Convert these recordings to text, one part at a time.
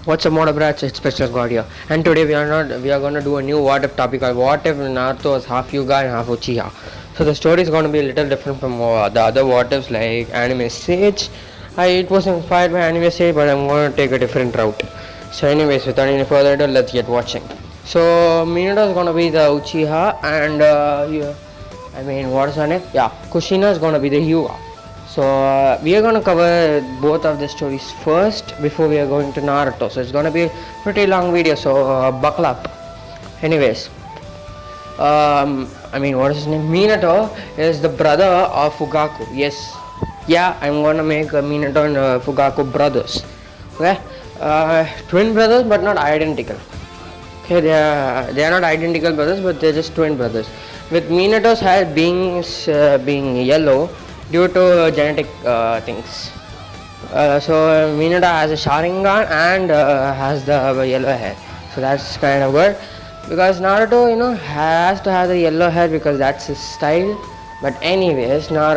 What's up, Moda Brats? It's Special God here, and today we are gonna do a new what if topic. What if Naruto was half Hyuga and half Uchiha? So the story is gonna be a little different from the other what ifs like Anime Sage. It was inspired by Anime Sage, but I'm gonna take a different route. So, anyways, without any further ado, let's get watching. So Minato is gonna be the Uchiha, and what's her name? Yeah, Kushina is gonna be the Hyuga. So we are going to cover both of the stories first before we are going to Naruto. So it's going to be a pretty long video, so buckle up. Anyways, what is his name? Minato is the brother of Fugaku. Yes, yeah, I'm going to make Minato and Fugaku brothers. Okay, twin brothers but not identical. Okay, they are not identical brothers, but they're just twin brothers. With Minato's hair being yellow due to genetic things. So Minato has a Sharingan and has the yellow hair. So that's kind of good. Because Naruto, has to have the yellow hair because that's his style. But anyways, now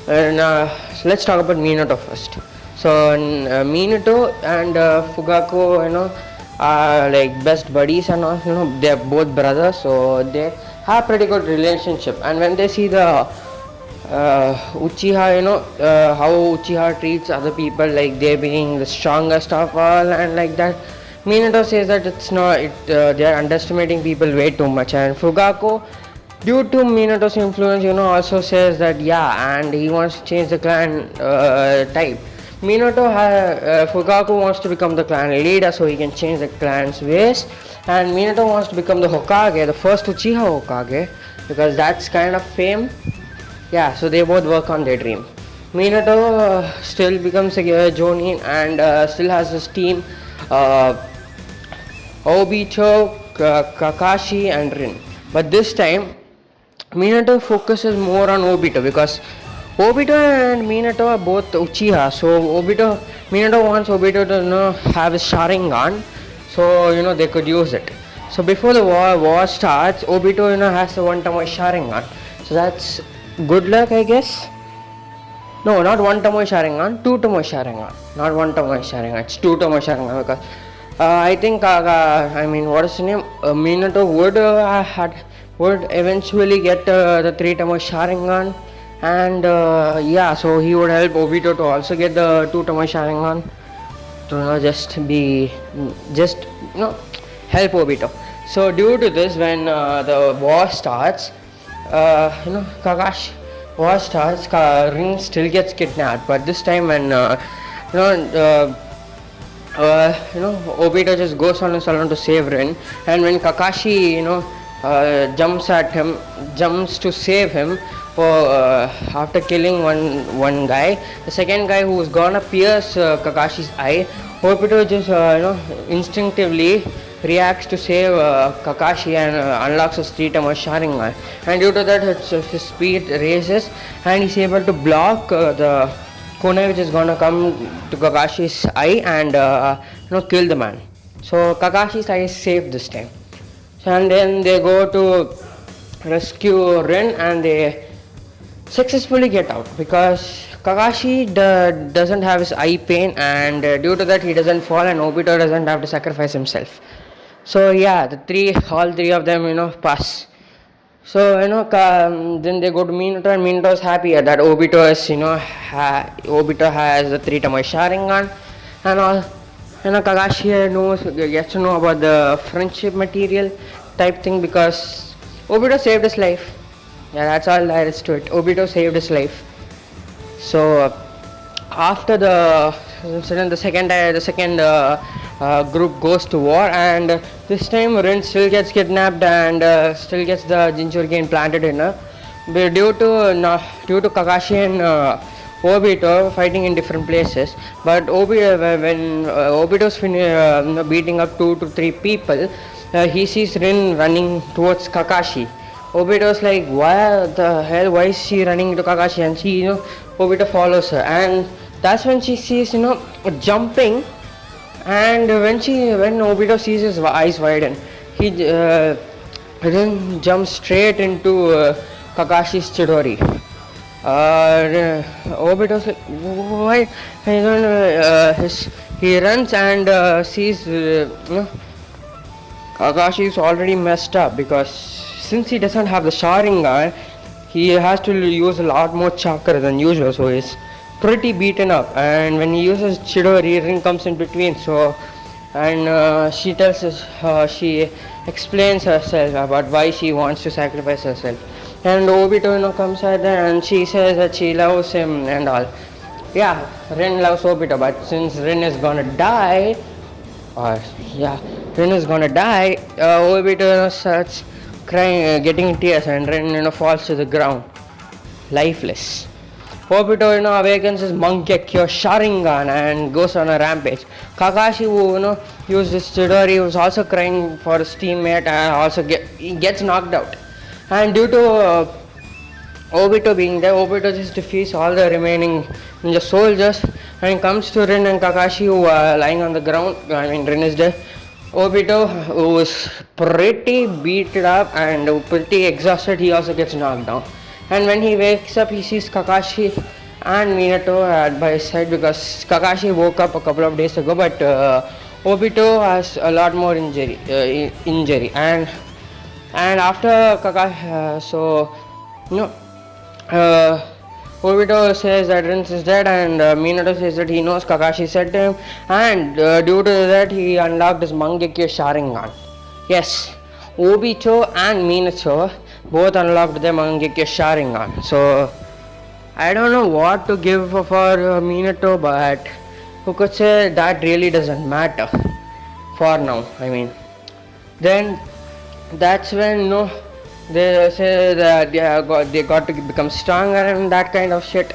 let's talk about Minato first. So Minato and Fugaku, are like best buddies and all. They're both brothers, so they have pretty good relationship. And when they see the Uchiha, how Uchiha treats other people, like they being the strongest of all, and like that. Minato says that it's not. They are underestimating people way too much, and Fugaku, due to Minato's influence, also says that and he wants to change the clan type. Fugaku wants to become the clan leader so he can change the clan's ways, and Minato wants to become the Hokage, the first Uchiha Hokage, because that's kind of fame. Yeah, so they both work on their dream. Minato still becomes a Jonin and still has his team Obito, Kakashi and Rin. But this time, Minato focuses more on Obito because Obito and Minato are both Uchiha. So Minato wants Obito to have his Sharingan, so they could use it. So before the war starts, Obito has the one Tomoe Sharingan. So that's good luck, I guess. No, not one Tomoe Sharingan, two Tomoe Sharingan. Not one Tomoe Sharingan, it's two Tomoe Sharingan because I think what is his name? Minato would eventually get the three Tomoe Sharingan, and so he would help Obito to also get the two Tomoe Sharingan to just help Obito. So due to this, when the war starts, Kakashi war starts, Rin still gets kidnapped, but this time when Obito just goes on his own to save Rin, and when Kakashi jumps to save him after killing one guy, the second guy who was gonna pierce Kakashi's eye, Obito just instinctively reacts to save Kakashi and unlocks his three Tomoe Sharingan, and due to that his speed raises and he's able to block the kunai which is gonna come to Kakashi's eye and kill the man. So Kakashi's eye is saved this time. So, and then they go to rescue Rin and they successfully get out because Kakashi doesn't have his eye pain, and due to that he doesn't fall and Obito doesn't have to sacrifice himself. So all three of them pass. So then they go to Minato, and Minato is happy that Obito is Obito has the three Tomoe Sharingan and all. Kakashi gets to know about the friendship material type thing because Obito saved his life. Yeah, that's all there is to it. Obito saved his life. So after the incident, the second group goes to war, and this time Rin still gets kidnapped and still gets the Jinchuriki planted in her. But due to Kakashi and Obito fighting in different places, but when Obito's beating up 2 to 3 people, he sees Rin running towards Kakashi. Obito's like, why the hell? Why is she running to Kakashi? And she, Obito follows her, and that's when she sees, jumping. And when Obito sees his eyes widen, he then jumps straight into Kakashi's Chidori. Obito's like, why? He runs and sees Kakashi is already messed up because since he doesn't have the Sharingan, he has to use a lot more chakra than usual, so he's pretty beaten up. And when he uses Chidori, Rin comes in between. So, and she tells us, she explains herself about why she wants to sacrifice herself. And Obito, comes out there and she says that she loves him and all. Yeah, Rin loves Obito, but since Rin is gonna die, or yeah, Rin is gonna die, Obito starts crying, getting tears, and Rin falls to the ground, lifeless. Obito awakens his Mangekyo Sharingan and goes on a rampage. Kakashi, who used his Chidori, was also crying for his teammate and also he gets knocked out. And due to Obito being there, Obito just defeats all the remaining ninja soldiers and comes to Rin and Kakashi, who are lying on the ground. I mean, Rin is dead. Obito, who is pretty beaten up and pretty exhausted, he also gets knocked down. And when he wakes up, he sees Kakashi and Minato by his side because Kakashi woke up a couple of days ago, but Obito has a lot more injury. And after Kakashi, Obito says that Rin is dead, and Minato says that he knows Kakashi said to him, and due to that he unlocked his Mangekyo Sharingan. Yes, Obito and Minato both unlocked their Mangekyo Sharingan. So I don't know what to give for Minato, but who could say that really doesn't matter for now. I mean, then that's when they say that they got to become stronger and that kind of shit.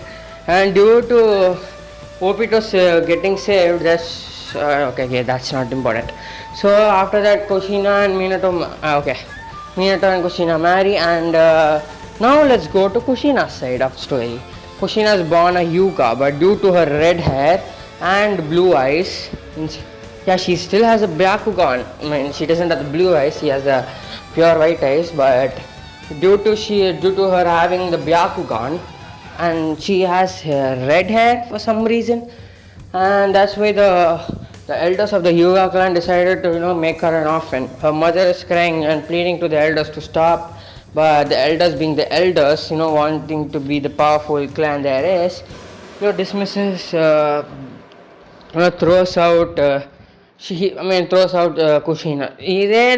And due to Obito getting saved, that's okay, that's not important. So after that, Kushina and Minato, Minato and Kushina marry, and now let's go to Kushina's side of story. Kushina is born a Hyuga, but due to her red hair and blue eyes, she still has a Byakugan. I mean, she doesn't have the blue eyes, she has the pure white eyes, but due to her having the Byakugan, and she has red hair for some reason, and that's why the elders of the Hyuga clan decided to make her an orphan. Her mother is crying and pleading to the elders to stop, but the elders, being the elders, wanting to be the powerful clan there is, dismisses, throws out Kushina. They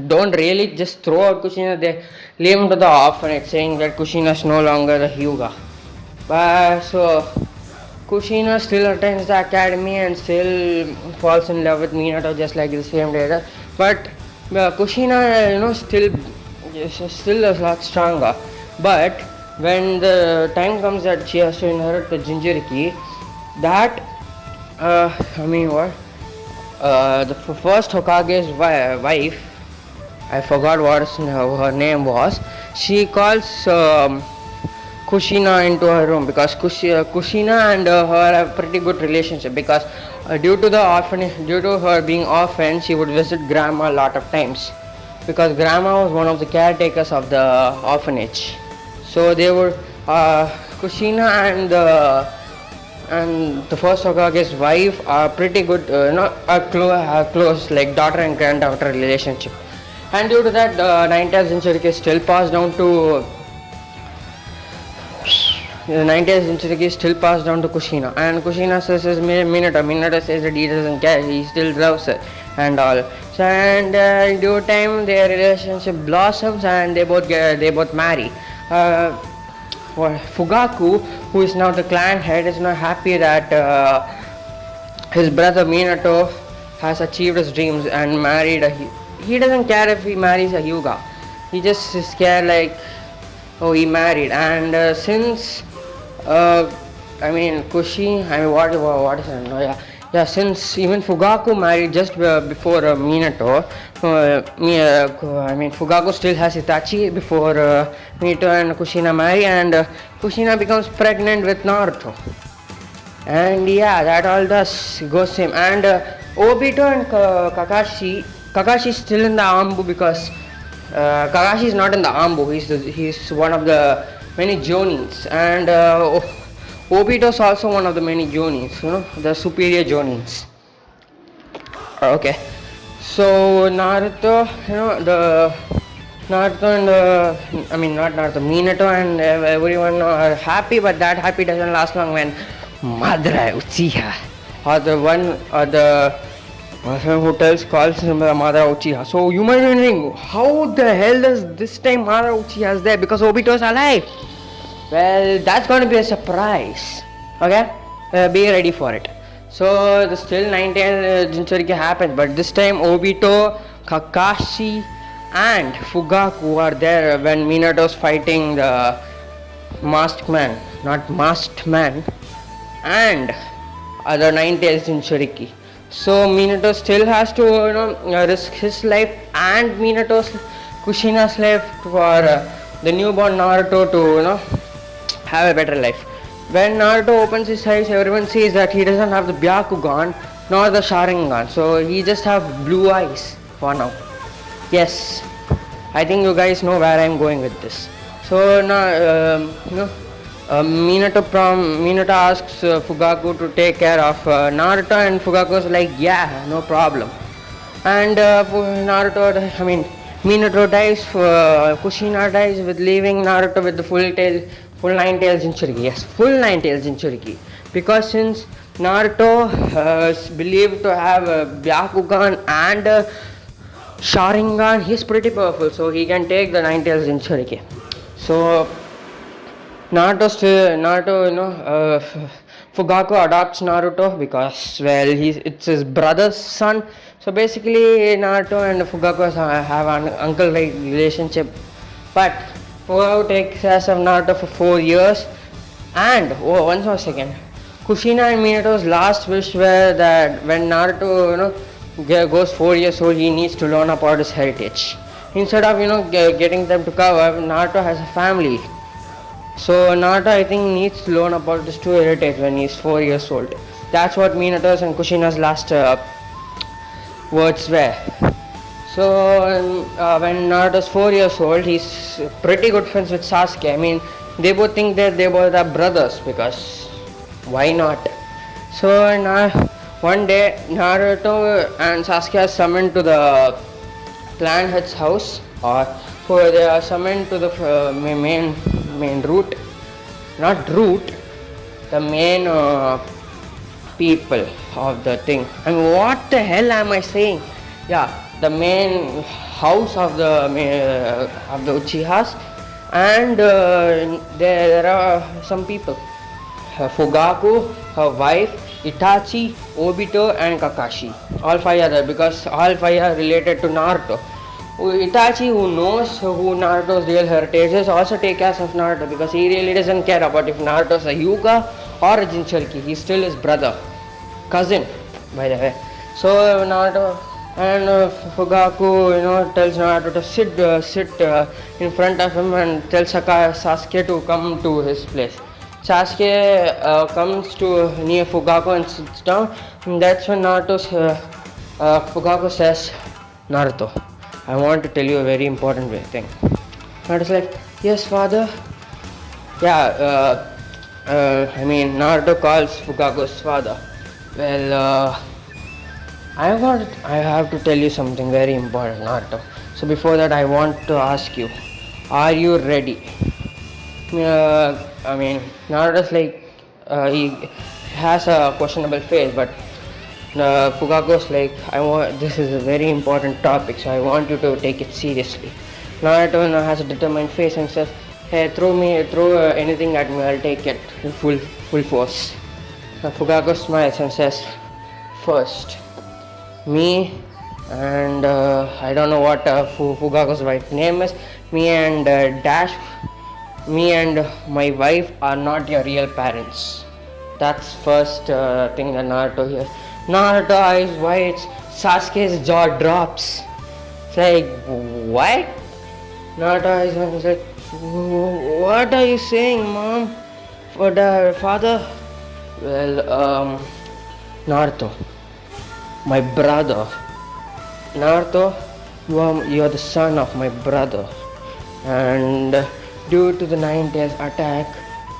don't really just throw out Kushina, they leave him to the orphanage, saying that Kushina is no longer a Hyuga. But so Kushina still attends the academy and still falls in love with Minato just like the same day. But Kushina, still a lot stronger. But when the time comes that she has to inherit the Jinchuriki, that the first Hokage's wife, I forgot what her name was, she calls Kushina into her room because Kushina and her have a pretty good relationship because due to her being orphan, she would visit grandma a lot of times because grandma was one of the caretakers of the orphanage. So they were Kushina and the first Hokage's wife are pretty good, close like daughter and granddaughter relationship. And due to that, 90th Jinchuriki is still passed down to Kushina, and Kushina says Minato says that he doesn't care, he still loves her and all. So and in due time their relationship blossoms and they both marry. Fugaku, who is now the clan head, is not happy that his brother Minato has achieved his dreams and married he doesn't care if he marries a Hyuga. He just is scared like, oh, he married. And since since even Fugaku married just before Minato, Fugaku still has Itachi before Minato and Kushina marry, and Kushina becomes pregnant with Naruto. And that all goes same. And Obito and Kakashi is still in the Ambu because Kakashi is not in the Ambu. He's one of the many Jonins, and Obito is also one of the many Jonins, the superior Jonins. Okay, so Naruto, the Naruto and not Naruto, Minato and everyone are happy, but that happy doesn't last long when Madara Uchiha, or the one, or the person who calls him Madara Uchiha. So you might be wondering, how the hell does this time Madara Uchiha is there? Because Obito is alive. Well, that's going to be a surprise. Okay, be ready for it. So the still 19th Jinchuriki happens, but this time Obito, Kakashi, and Fugaku are there when Minato's fighting the masked man, and other Nine-Tails Jinchuriki. So Minato still has to risk his life and Kushina's life for the newborn Naruto to have a better life. When Naruto opens his eyes, everyone sees that he doesn't have the Byakugan nor the Sharingan, so he just have blue eyes for now. Yes, I think you guys know where I am going with this. So now, Minato asks Fugaku to take care of Naruto, and Fugaku is like, yeah, no problem. And Minato dies, Kushina dies, with leaving Naruto with the full Nine-Tails Jinchuriki. Yes, full Nine-Tails Jinchuriki. Because since Naruto is believed to have Byakugan and Sharingan, he's pretty powerful, so he can take the Nine-Tails Jinchuriki. So Fugaku adopts Naruto because, well, it's his brother's son. So basically, Naruto and Fugaku have an uncle-like relationship. But Fugaku takes care of Naruto for 4 years. And, one more second. Kushina and Minato's last wish were that when Naruto, goes 4 years old, he needs to learn about his heritage. Instead of, getting them to cover, Naruto has a family. So Naruto, I think, needs to learn about his true heritage when he's 4 years old. That's what Minato's and Kushina's last words were. So when Naruto's 4 years old, he's pretty good friends with Sasuke. I mean, they both think that they both are brothers, because why not? So one day, Naruto and Sasuke are summoned to the clan head's house, or they are summoned to the main route, not route, the main people of the thing. I mean, what the hell am I saying? Yeah, the main house of the Uchihas, and there are some people. Fugaku, her wife, Itachi, Obito, and Kakashi. All 5 are there because all 5 are related to Naruto. Itachi, who knows who Naruto's real heritage is, also take care of Naruto because he really doesn't care about if Naruto's a Hyuga or a Jinchuriki. He's still his brother, cousin, by the way. So Naruto and Fugaku, tells Naruto to sit in front of him and tells Sasuke to come to his place. Sasuke comes to near Fugaku and sits down. And that's when Fugaku says, Naruto, I want to tell you a very important thing. Naruto's like, yes, father. Yeah, Naruto calls Fugaku's father. Well, I have to tell you something very important, Naruto. So before that, I want to ask you, are you ready? Naruto's like, he has a questionable face, but Fugaku's like, this is a very important topic, so I want you to take it seriously. Naruto has a determined face and says, hey, throw anything at me, I'll take it in full force. Fugaku smiles and says, first, me and I don't know what Fugaku's wife's name is, me and my wife are not your real parents. That's first thing that Naruto hears. Naruto's eyes wide, Sasuke's jaw drops. It's like, what? Naruto's eyes is like, what are you saying, mom? For the father? Well, Naruto, my brother. Naruto, you are the son of my brother. And due to the Nine-Tails attack,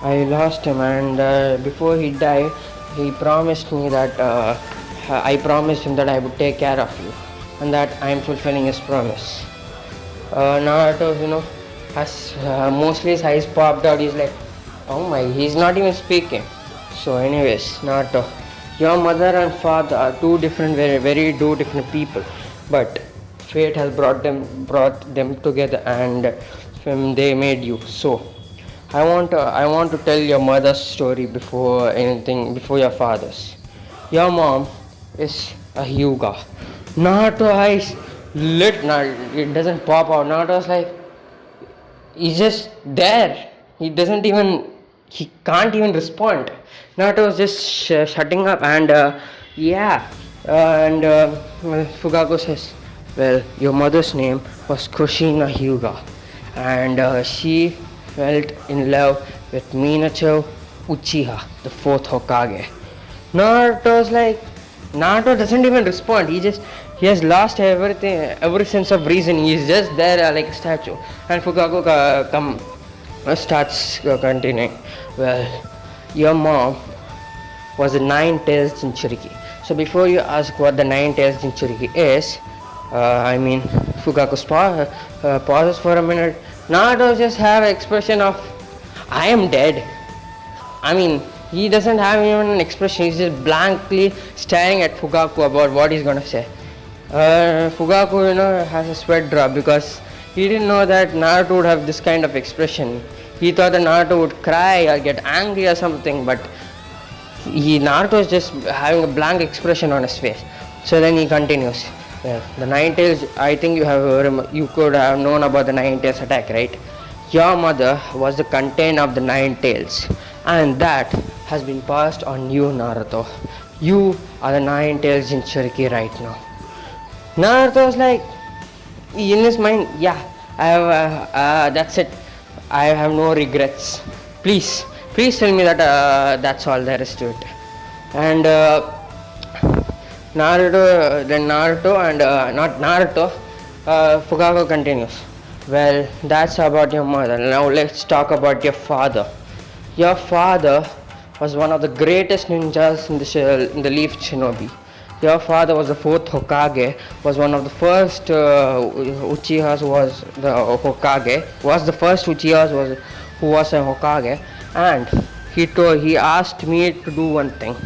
I lost him, and before he died, he promised me that I promised him that I would take care of you, and that I am fulfilling his promise. Naruto, has mostly his eyes popped out. He's like, oh my, he's not even speaking. So, anyways, Naruto, your mother and father are two different, very, very two different people, but fate has brought them together, and they made you. So, I want to tell your mother's story before anything, before your father's. Your mom is a Hyuga. Naruto eyes lit. It doesn't pop out. Naruto's like, he's just there. He can't even respond. Naruto's just shutting up, and yeah. Well, Fugaku says, well, your mother's name was Kushina Hyuga, and she fell in love with Minato Uchiha, the fourth Hokage. Naruto's like, Naruto doesn't even respond. He has lost everything, every sense of reason. He's just there like a statue. And Fukaku starts continuing. Well, your mom was the nine-tailed Jinchuriki. So before you ask what the nine-tailed Jinchuriki is, Fukaku pauses for a minute. Naruto just have an expression of, I am dead. I mean, he doesn't have even an expression. He's just blankly staring at Fugaku about what he's gonna say. Fugaku, has a sweat drop because he didn't know that Naruto would have this kind of expression. He thought that Naruto would cry or get angry or something, but Naruto is just having a blank expression on his face. So then he continues. Yeah, the Nine Tails. I think you could have known about the Nine Tails attack, right? Your mother was the content of the Nine Tails, and that has been passed on you, Naruto. You are the Nine Tails Jinchuriki right now. Naruto's like, in his mind, yeah, I have, that's it. I have no regrets. Please tell me that that's all there is to it. And Naruto and not Naruto, Fugaku continues. Well, that's about your mother. Now let's talk about your father. Your father was one of the greatest ninjas in the Leaf Shinobi. Your father was the fourth Hokage, was one of the first Uchihas was the first Uchihas who was a Hokage, and he asked me to do one thing.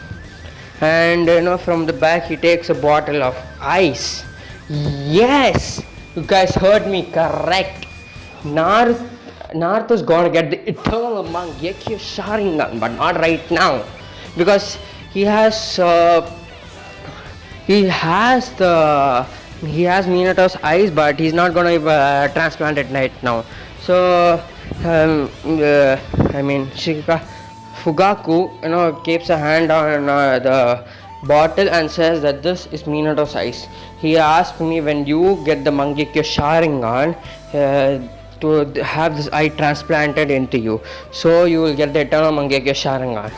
And from the back he takes a bottle of ice. Yes, you guys heard me correct. Naruto's gonna get the eternal Mangekyo Sharingan, but not right now, because he has Minato's eyes, but he's not gonna transplant it right now. So Fugaku, keeps a hand on the bottle and says that this is Minato's eyes. He asked me, when you get the Mangekyo Sharingan, to have this eye transplanted into you, so you will get the eternal Mangekyo Sharingan.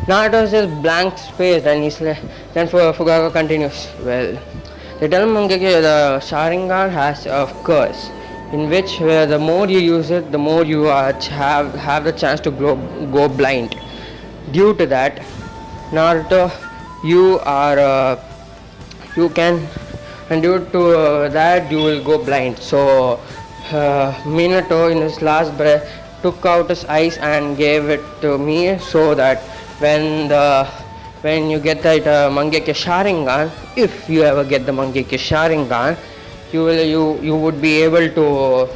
Naruto says blank space, and then Fugaku continues. Well, the eternal Mangekyo, the Sharingan has a curse, in which the more you use it, the more you have the chance to go blind. Due to that, Naruto, due to that you will go blind. So Minato, in his last breath, took out his eyes and gave it to me, so that when you get that Mangekyo Sharingan, if you ever get the Mangekyo Sharingan, you would be able to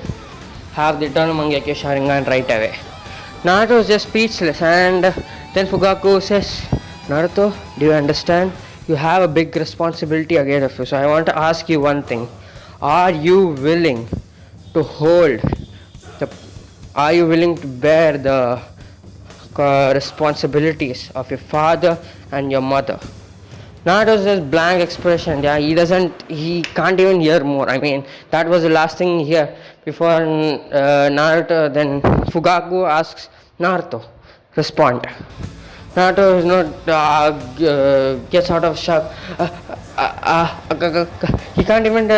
have the eternal Mangekyo Sharingan right away. Naruto is just speechless, and then Fugaku says, Naruto, do you understand? You have a big responsibility ahead of you. So I want to ask you one thing. Are you willing to bear the responsibilities of your father and your mother? Naruto's just blank expression. Yeah, he can't even hear more. That was the last thing he heard before Naruto. Then Fugaku asks Naruto, respond. Naruto gets out of shock. He can't even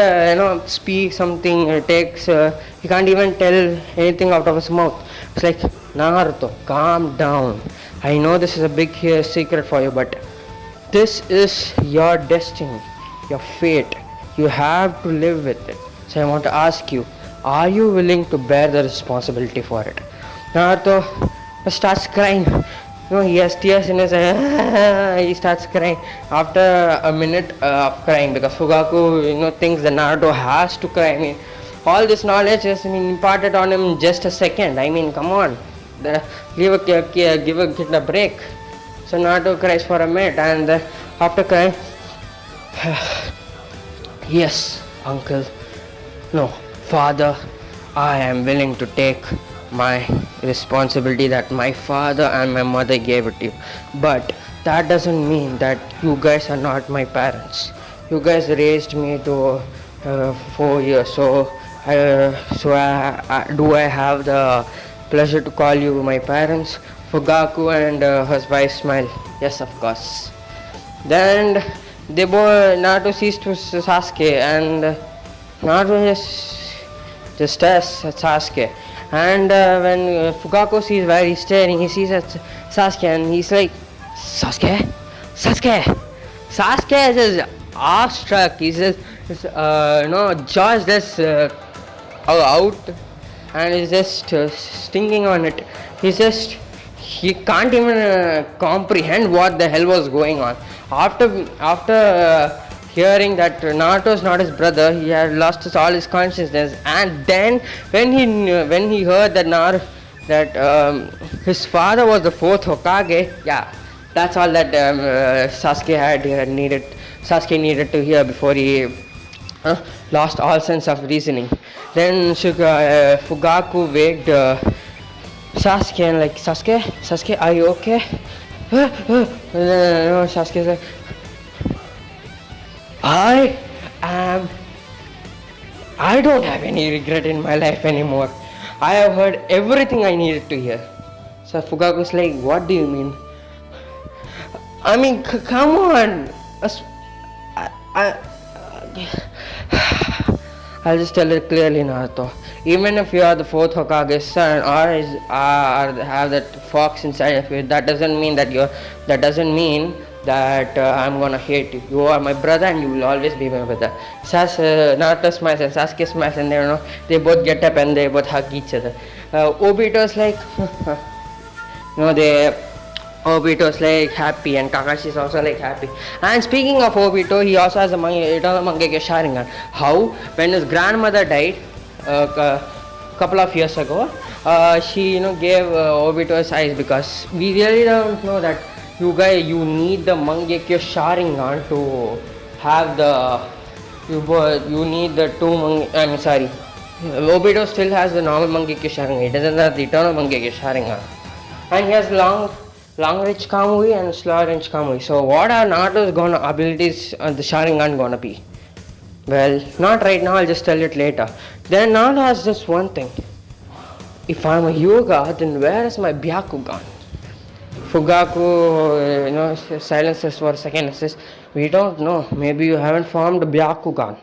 speak something. He can't even tell anything out of his mouth. It's like, Naruto, calm down. I know this is a big secret for you, but this is your destiny, your fate. You have to live with it. So I want to ask you, are you willing to bear the responsibility for it? Naruto starts crying. No, he has tears in his eyes. He starts crying after a minute of crying because Fugaku, thinks that Naruto has to cry. I mean, all this knowledge is imparted on him in just a second. I mean, come on, give a kid a break. So Naruto cries for a minute, and after crying, yes, uncle, no, father, I am willing to take my responsibility that my father and my mother gave it to you. But that doesn't mean that you guys are not my parents. You guys raised me to 4 years, so do I have the pleasure to call you my parents? Fugaku and his wife smile. Yes, of course. Then they both Naruto sees to Sasuke, and Naruto just tests Sasuke. And when Fugaku sees where he's staring, he sees at Sasuke, and he's like, Sasuke? Sasuke is just awestruck. He's just, jaws just out, and he's just stinging on it. He can't even comprehend what the hell was going on. After hearing that Naruto is not his brother, he had lost all his consciousness. And then when he heard that his father was the fourth Hokage, yeah, that's all that Sasuke needed to hear before he lost all sense of reasoning. Then Fugaku waked Sasuke and like, Sasuke, are you okay? Sasuke's like, I don't have any regret in my life anymore. I have heard everything I needed to hear. So Fugaku's like, what do you mean? I mean, come on. I'll just tell it clearly, Naruto. Even if you are the fourth Hokage's son or have that fox inside of you, that doesn't mean that I'm gonna hate you. You are my brother, and you will always be my brother. Naruto smiles and Sasuke smiles, and they both get up and they both hug each other. Obito's like, Obito's like happy, and Kakashi's also like happy. And speaking of Obito, he also has a Eternal Mangekyo Sharingan. How? When his grandmother died a couple of years ago, she gave Obito his eyes, because we really don't know that you need the Mangekyo Sharingan to have you need the Obito still has the normal Mangekyo Sharingan. He doesn't have the Eternal Mangekyo Sharingan. And he has long range Kamui and slow range Kamui. So what are Naruto's abilities the Sharingan gonna be? Well, not right now, I'll just tell it later. Then Naruto has just one thing. If I'm a Hyuga, then where is my Byakugan? Fugaku, silences for a second and says, we don't know. Maybe you haven't formed a Byakugan.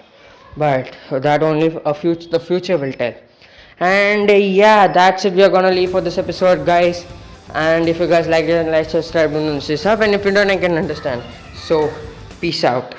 But that only the future will tell. And yeah, that's it. We are gonna leave for this episode, guys. And if you guys like it, like, subscribe, and stuff. And if you don't, I can understand. So, peace out.